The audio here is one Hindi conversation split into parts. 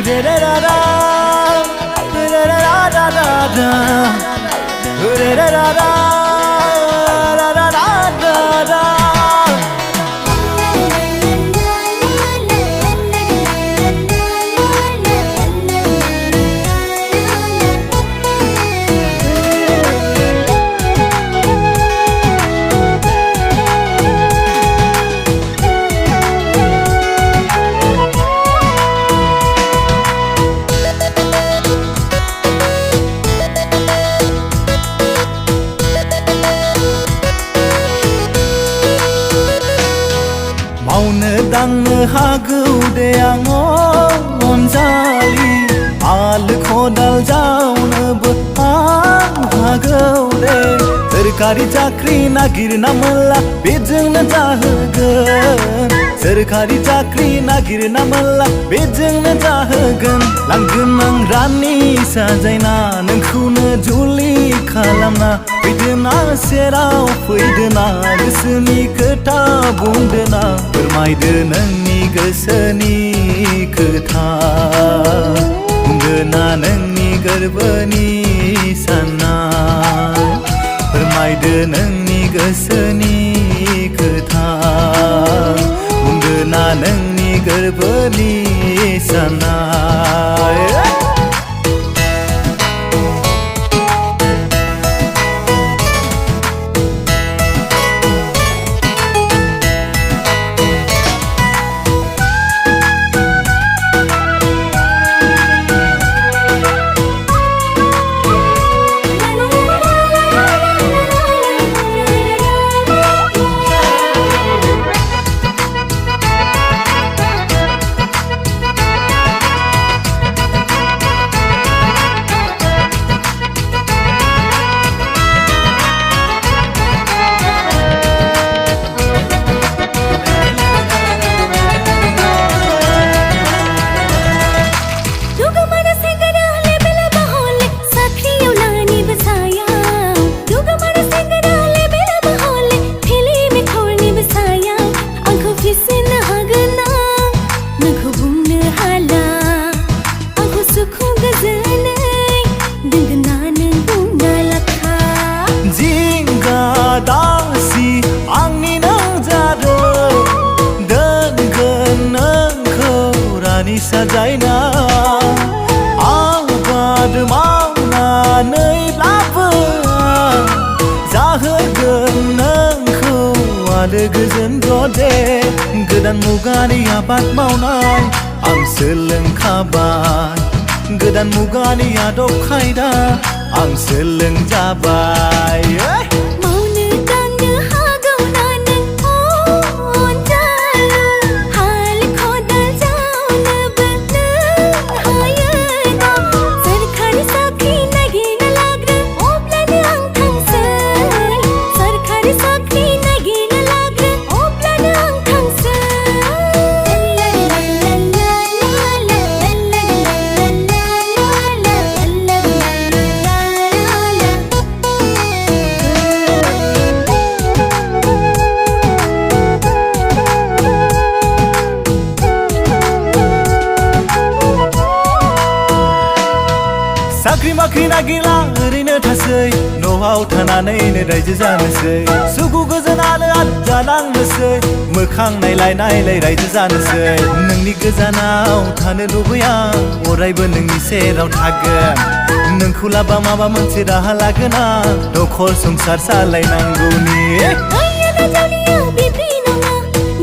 re re ra ra, re re ra ra ra ra, re re ra ra, ra ra ra ra ra. मावनो दांनो हागौ दे आं अनजालि आल खदाल जावनोबो आं हागौ दे सोरखारि साख्रि नागिरना मोनला बेजोंनो जाहोगोन सोरखारि साख्रि नागिरना मोनला बेजोंनो जाहोगोन लांगोन आं रानि साजायना नोंखौनो जुलि खालामना फैदोना सेराव फैदोना गोसोनि खोथा बुंदोना फोरमायदो नोंनि गोसोनि खोथा बुंदोना नोंनि गोरबोनि साननाय फोरमायदो नोंनि गोसोनि खोथा बुंदोना नोंनि गोरबोनि साननाय साजायना आबाद मावनानैब्लाबो जाहोगोन नोंखौ आलो गोजोन दे गोदान मुगानि आबाद मावनाय आं सोलोंखाबाय गोदान मुगानि आदब खायदा आं सोलोंजाबाय साख्रि बाख्रि नागिरला ओरैनो थासै न'आव थानानैनो रायजो जानोसै सुखु गोजोन आलो आलो जालांनोसै मोखां नायलाय नायलाय रायजो जानोसै नोंनि गोजानाव थानो लुबैया अरायबो नोंनि सेराव थागोन नोंखौ लाबा माबा मोनसे राहा लागोन आं न'खर संसार सालायनांगौनि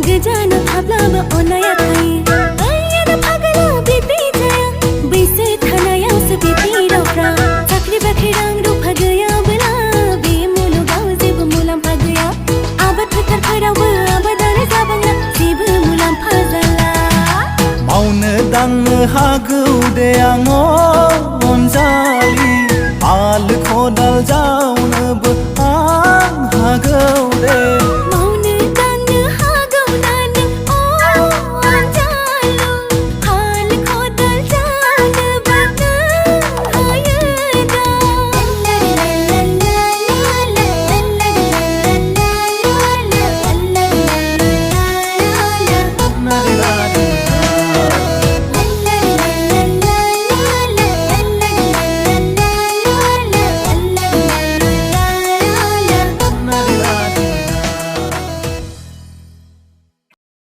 गोजानाव थाब्लाबो अननाया थायो बैसो थानायावसो बिबिरावफ्रा साख्रि बाख्रि रां रुफा गैयाब्ला बे मुलुगाव जेबो मुलाम्फा गैया आबाद फोथारफोरावबो आबादारि जाबांला जेबो मुलाम्फा जाला मावनो दांनो हागौ दे आं अनजालि